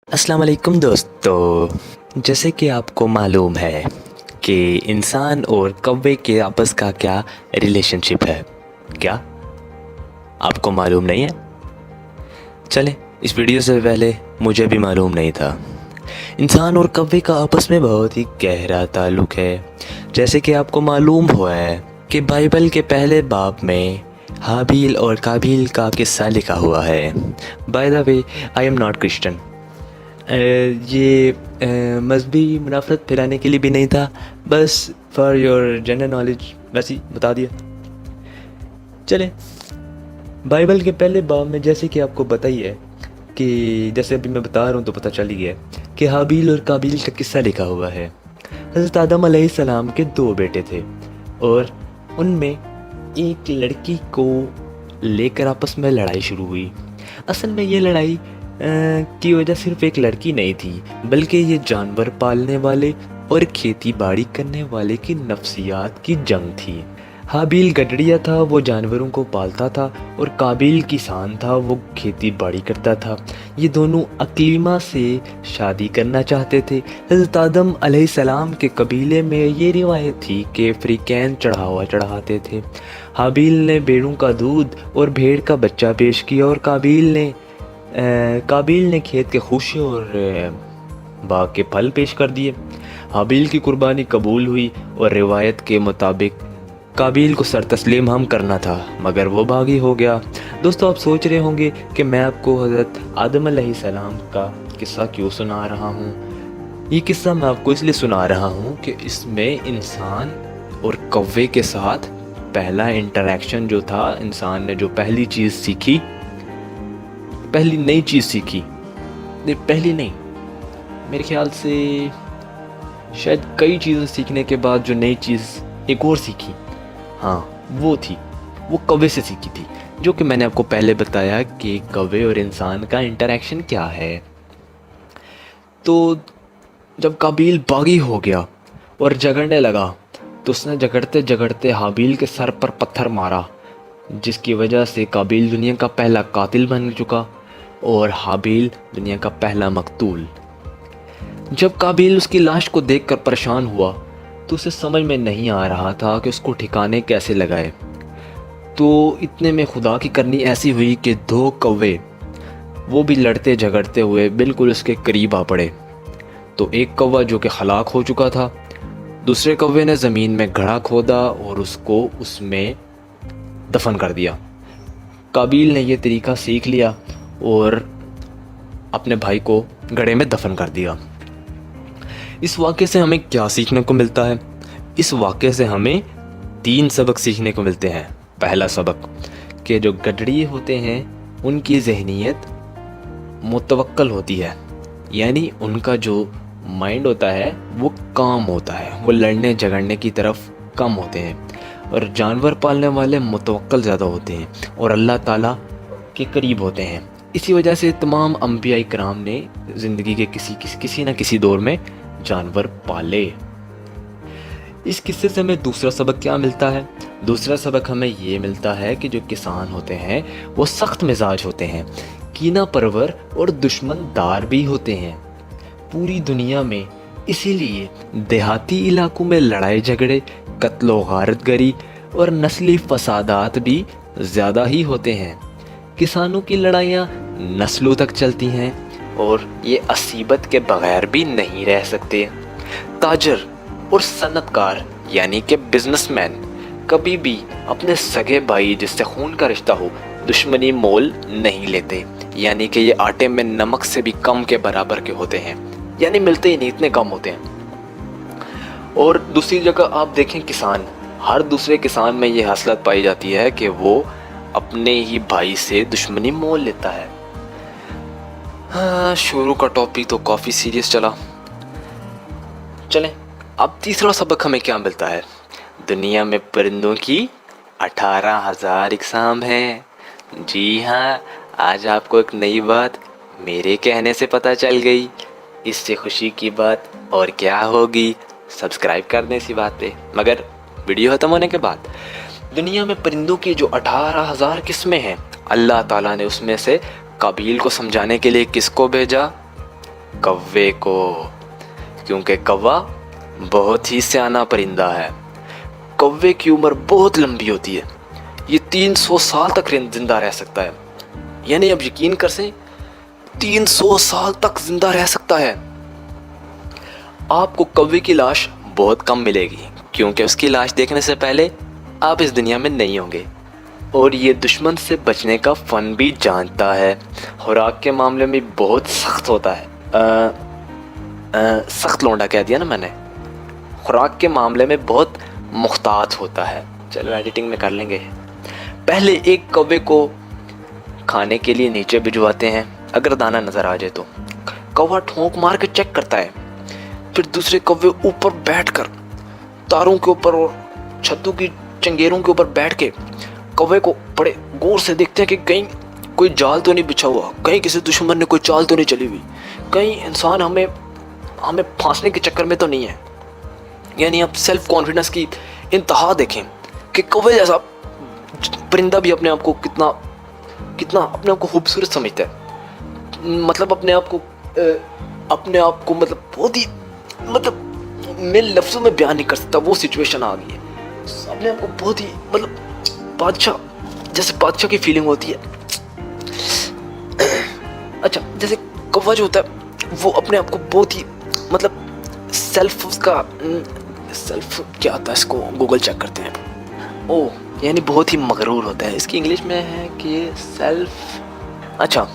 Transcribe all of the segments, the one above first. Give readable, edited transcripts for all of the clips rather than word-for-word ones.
अस्सलाम वालेकुम दोस्तों। जैसे कि आपको मालूम है कि इंसान और कौवे के आपस का क्या रिलेशनशिप है। क्या आपको मालूम नहीं है? चले, इस वीडियो से पहले मुझे भी मालूम नहीं था। इंसान और कौवे का आपस में बहुत ही गहरा ताल्लुक़ है। जैसे कि आपको मालूम हुआ है कि बाइबल के पहले बाब में हाबील और काबील का किस्सा लिखा हुआ है। By the way, I am not Christian. ये मजहबी मुनाफरत फैलाने के लिए भी नहीं था, बस फॉर योर जनरल नॉलेज वैसे ही बता दिया। चले, बाइबल के पहले बाब में जैसे कि आपको पता ही है कि जैसे अभी मैं बता रहा हूँ तो पता चल ही गया कि हाबील और काबील का किस्सा लिखा हुआ है। हज़रत आदम अलैहिस्सलाम के 2 बेटे थे और उनमें एक लड़की को लेकर आपस में लड़ाई शुरू हुई। असल में ये लड़ाई की वजह सिर्फ एक लड़की नहीं थी, बल्कि ये जानवर पालने वाले और खेती बाड़ी करने वाले की नफ्सियात की जंग थी। हाबील गडरिया था, वो जानवरों को पालता था, और काबिल किसान था, वो खेती बाड़ी करता था। ये दोनों अकीमा से शादी करना चाहते थे। हज़रत आदम अलैहिस्सलाम के कबीले में ये रिवायत थी कि अफ्रीकैन चढ़ावा चढ़ाते थे। हाबील ने भेड़ों का दूध और भेड़ का बच्चा पेश किया और काबिल ने खेत के खुशी और बाग के फल पेश कर दिए। हाबील की कुर्बानी कबूल हुई और रिवायत के मुताबिक काबिल को सर तस्लीम हम करना था, मगर वो बागी हो गया। दोस्तों, आप सोच रहे होंगे कि मैं आपको हज़रत आदम अलैहिस्सलाम का किस्सा क्यों सुना रहा हूँ। ये किस्सा मैं आपको इसलिए सुना रहा हूँ कि इसमें इंसान और कौवे के साथ पहला इंटरेक्शन जो था, इंसान ने जो पहली चीज़ सीखी, पहली नई चीज़ सीखी, नहीं पहली नहीं, मेरे ख्याल से शायद कई चीज़ें सीखने के बाद जो नई चीज़ एक और सीखी, हाँ वो कौवे से सीखी थी। जो कि मैंने आपको पहले बताया कि कौवे और इंसान का इंटरेक्शन क्या है। तो जब काबिल बागी हो गया और झगड़ने लगा तो उसने झगड़ते झगड़ते हाबील के सर पर पत्थर मारा, जिसकी वजह से काबिल दुनिया का पहला कातिल बन चुका और हाबील दुनिया का पहला मकतूल। जब काबिल उसकी लाश को देखकर परेशान हुआ तो उसे समझ में नहीं आ रहा था कि उसको ठिकाने कैसे लगाए। तो इतने में खुदा की करनी ऐसी हुई कि 2 कौवे वो भी लड़ते झगड़ते हुए बिल्कुल उसके करीब आ पड़े। तो एक कौवा जो कि हलाक हो चुका था, दूसरे कौवे ने ज़मीन में गड्ढा खोदा और उसको उसमें दफन कर दिया। काबिल ने यह तरीका सीख लिया और अपने भाई को गड्ढे में दफन कर दिया। इस वाक़े से हमें क्या सीखने को मिलता है? इस वाक़े से हमें 3 सबक सीखने को मिलते हैं। पहला सबक कि जो गडरिए होते हैं उनकी जहनीत मुतवक्कल होती है, यानी उनका जो माइंड होता है वो काम होता है, वो लड़ने झगड़ने की तरफ कम होते हैं। और जानवर पालने वाले मुतवक्कल ज़्यादा होते हैं और अल्लाह ताला के करीब होते हैं। इसी वजह से तमाम अंबिया इकराम ने ज़िंदगी के किसी न किसी दौर में जानवर पाले। इस किस्से से हमें दूसरा सबक क्या मिलता है? दूसरा सबक हमें ये मिलता है कि जो किसान होते हैं वो सख्त मिजाज होते हैं, कीना परवर और दुश्मनदार भी होते हैं। पूरी दुनिया में इसीलिए देहाती इलाकों में लड़ाई झगड़े, कत्लो गारतगरी और नस्ली फसादात भी ज़्यादा ही होते हैं। किसानों की लड़ाइयाँ नस्लों तक चलती हैं और ये असीबत के बगैर भी नहीं रह सकते। ताजर और सनतकार यानी कि बिजनेसमैन कभी भी अपने सगे भाई जिससे खून का रिश्ता हो दुश्मनी मोल नहीं लेते, यानी कि ये आटे में नमक से भी कम के बराबर के होते हैं, यानी मिलते ही नहीं, इतने कम होते हैं। और दूसरी जगह आप देखें, किसान, हर दूसरे किसान में ये हसलत पाई जाती है कि वो अपने ही भाई से दुश्मनी मोल लेता है। हाँ, शुरू का टॉपिक तो काफ़ी सीरियस चला। चलें, अब तीसरा सबक हमें क्या मिलता है? दुनिया में परिंदों की 18,000 इकसाम हैं। जी हाँ, आज आपको एक नई बात मेरे कहने से पता चल गई। इससे खुशी की बात और क्या होगी? सब्सक्राइब कर दें इसी बात पे। मगर वीडियो ख़त्म होने के बाद दुनिया में परिंदों की जो 18,000 किस्में हैं, अल्लाह ताला ने उसमें से काबिल को समझाने के लिए किसको भेजा? कौवे को, क्योंकि कौवा बहुत ही सियाना परिंदा है। कौवे की उम्र बहुत लंबी होती है, ये 300 साल तक जिंदा रह सकता है। यानी अब यकीन कर से 300 साल तक जिंदा रह सकता है। आपको कौवे की लाश बहुत कम मिलेगी, क्योंकि उसकी लाश देखने से पहले आप इस दुनिया में नहीं होंगे। और ये दुश्मन से बचने का फ़न भी जानता है। खुराक के मामले में बहुत सख्त होता है। सख्त लौंडा कह दिया ना मैंने। खुराक के मामले में बहुत मुख्तात होता है। चलो एडिटिंग में कर लेंगे। पहले एक कौवे को खाने के लिए नीचे भिजवाते हैं, अगर दाना नज़र आ जाए तो। कौवा ठोंक मार के चेक करता है, फिर दूसरे कौवे ऊपर बैठकर तारों के ऊपर और छतों की चंगेरों के ऊपर बैठ के कौवे को बड़े गौर से देखते हैं कि कहीं कोई जाल तो नहीं बिछा हुआ, कहीं किसी दुश्मन ने कोई चाल तो नहीं चली हुई, कहीं इंसान हमें फांसने के चक्कर में तो नहीं है। यानी आप सेल्फ कॉन्फिडेंस की इंतहा देखें कि कौवे जैसा परिंदा भी अपने आप को कितना अपने आप को खूबसूरत समझता है। मतलब अपने आप को मतलब बहुत ही मैं लफ्ज़ों में बयान नहीं कर सकता, वो सिचुएशन आ गई है। अपने आप को बहुत ही बादशाह, जैसे बादशाह की फीलिंग होती है। अच्छा, जैसे कौवा जो होता है वो अपने आप को बहुत ही सेल्फ क्या आता है, इसको गूगल चेक करते हैं। ओह, यानी बहुत ही मगरूर होता है। इसकी इंग्लिश में है कि सेल्फ। अच्छा,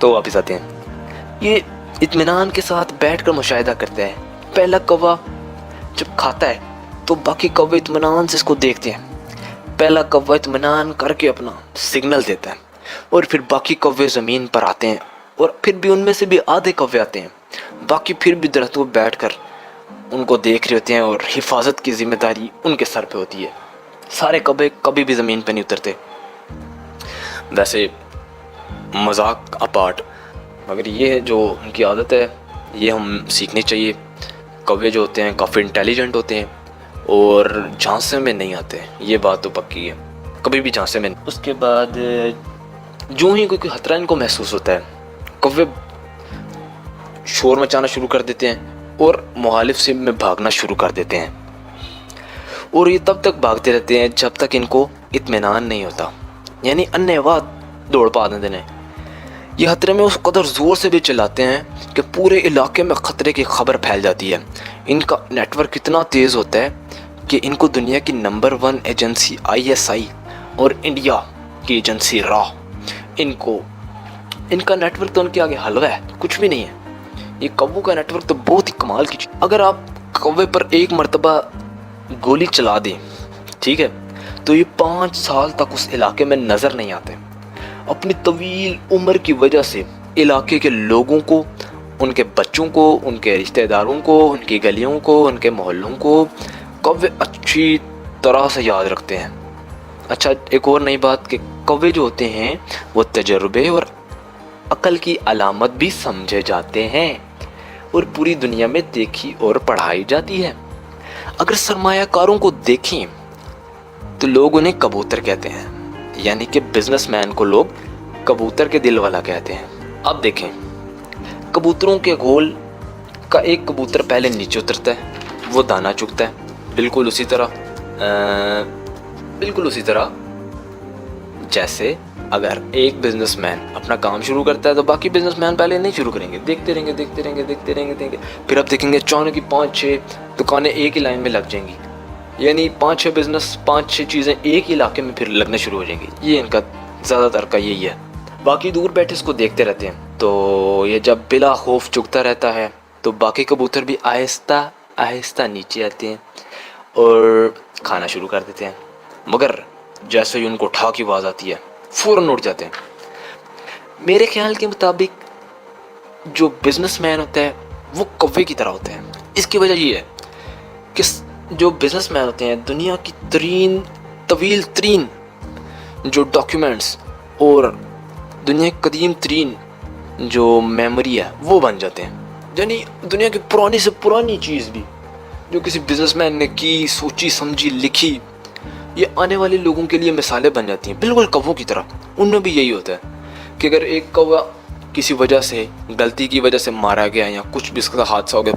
तो वापस आते हैं। ये इत्मीनान के साथ बैठकर मुशाहिदा करता है। पहला कौवा जब खाता है तो बाकी कौवे इत्मीनान से इसको देखते हैं। पहला कौवा इत्मीनान करके अपना सिग्नल देता है और फिर बाकी कौवे ज़मीन पर आते हैं, और फिर भी उनमें से भी आधे कौवे आते हैं, बाकी फिर भी दरख्तों पर बैठकर उनको देख रहे होते हैं और हिफाजत की जिम्मेदारी उनके सर पे होती है। सारे कौवे कभी भी ज़मीन पे नहीं उतरते। वैसे मजाक अपार्ट, मगर ये जो उनकी आदत है ये हम सीखनी चाहिए। कौवे जो होते हैं काफ़ी इंटेलिजेंट होते हैं और झांसे में नहीं आते, ये बात तो पक्की है, कभी भी झांसे में नहीं। उसके बाद जो ही कोई खतरा इनको महसूस होता है, कौवे शोर मचाना शुरू कर देते हैं और मुखालिफ सिम में भागना शुरू कर देते हैं। और ये तब तक भागते रहते हैं जब तक इनको इत्मीनान नहीं होता, यानी अन्यवा दौड़ पा देते हैं। ये खतरे में उस कदर ज़ोर से भी चिल्लाते हैं कि पूरे इलाके में ख़तरे की खबर फैल जाती है। इनका नेटवर्क इतना तेज़ होता है कि इनको दुनिया की नंबर 1 एजेंसी ISI और इंडिया की एजेंसी रॉ, इनका नेटवर्क तो उनके आगे हलवा है, कुछ भी नहीं है। ये कौवों का नेटवर्क तो बहुत ही कमाल की चीज़। अगर आप कौवे पर एक मरतबा गोली चला दें, ठीक है, तो ये 5 साल तक उस इलाके में नज़र नहीं आते। अपनी तवील उम्र की वजह से इलाके के लोगों को, उनके बच्चों को, उनके रिश्तेदारों को, उनकी गलियों को, उनके मोहल्लों को कौवे अच्छी तरह से याद रखते हैं। अच्छा, एक और नई बात कि कौवे जो होते हैं वो तजुर्बे और अक्ल की अलामत भी समझे जाते हैं और पूरी दुनिया में देखी और पढ़ाई जाती है। अगर सरमायाकारों को देखें तो लोग उन्हें कबूतर कहते हैं, यानी कि बिजनेसमैन को लोग कबूतर के दिल वाला कहते हैं। अब देखें, कबूतरों के घोल का एक कबूतर पहले नीचे उतरता है, वो दाना चुगता है, बिल्कुल उसी तरह जैसे अगर एक बिजनेसमैन अपना काम शुरू करता है तो बाकी बिजनेसमैन पहले नहीं शुरू करेंगे, देखते रहेंगे। फिर आप देखेंगे अचानक की 5-6 दुकानें एक ही लाइन में लग जाएंगी, यानी 5-6 बिजनेस, 5-6 चीज़ें एक ही इलाके में फिर लगने शुरू हो जाएंगी। ये इनका ज़्यादातर का यही है। बाकी दूर बैठे इसको देखते रहते हैं, तो ये जब बिला खौफ चुगता रहता है तो बाकी कबूतर भी आहिस्ता आहिस्ता नीचे आते हैं और खाना शुरू कर देते हैं। मगर जैसे ही उनको ठा की आवाज़ आती है फ़ौरन उठ जाते हैं। मेरे ख्याल के मुताबिक जो बिजनेसमैन होता है वो कौवे की तरह होते हैं। इसकी वजह ये है कि जो बिजनेसमैन होते हैं दुनिया की तवील तरीन जो डॉक्यूमेंट्स और दुनिया की कदीम तरीन जो मेमोरी है वो बन जाते हैं। यानी दुनिया की पुरानी से पुरानी चीज़ भी जो किसी बिजनेसमैन ने की, सोची, समझी, लिखी, ये आने वाले लोगों के लिए मिसालें बन जाती हैं, बिल्कुल कौवों की तरह। उनमें भी यही होता है कि अगर एक कौवा किसी वजह से, गलती की वजह से मारा गया या कुछ भी उसका हादसा हो गया,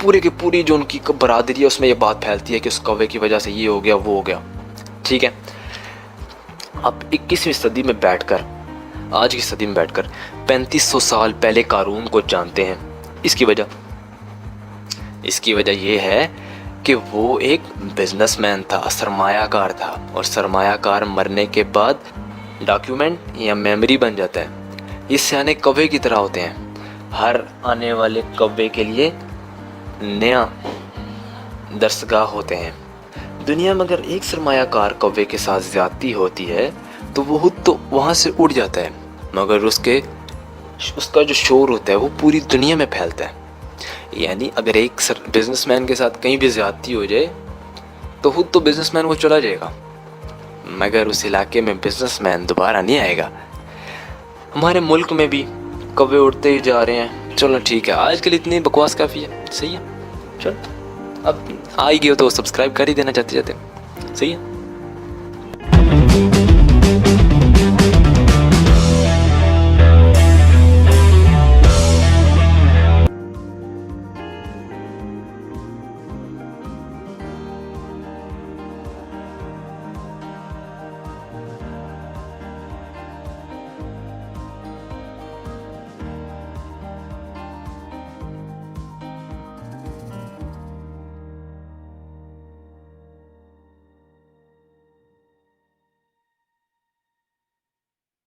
पूरे की पूरी जो उनकी बरादरी है उसमें ये बात फैलती है कि उस कौवे की वजह से ये हो गया वो हो गया। ठीक है, अब 21वीं सदी में बैठकर, आज की सदी में बैठकर 3500 साल पहले कारून को जानते हैं। इसकी वजह ये है कि वो एक बिजनेसमैन था, सरमायाकार था, और सरमायाकार मरने के बाद डॉक्यूमेंट या मेमोरी बन जाता है। ये सियाने कौवे की तरह होते हैं, हर आने वाले कौवे के लिए नया दरसगाह होते हैं। दुनिया में अगर एक सरमायाकार कौवे के साथ ज्यादती होती है तो वो खुद तो वहाँ से उड़ जाता है, मगर उसका जो शोर होता है वो पूरी दुनिया में फैलता है। यानी अगर एक बिजनेसमैन के साथ कहीं भी ज्यादती हो जाए तो खुद तो बिजनेसमैन वो चला जाएगा, मगर उस इलाके में बिजनेसमैन दोबारा नहीं आएगा। हमारे मुल्क में भी कौवे उड़ते ही जा रहे हैं। चलो ठीक है, आज के लिए इतनी बकवास काफ़ी है। सही है, चलो अब आ ही गए हो तो सब्सक्राइब कर ही देना जाते जाते। सही है।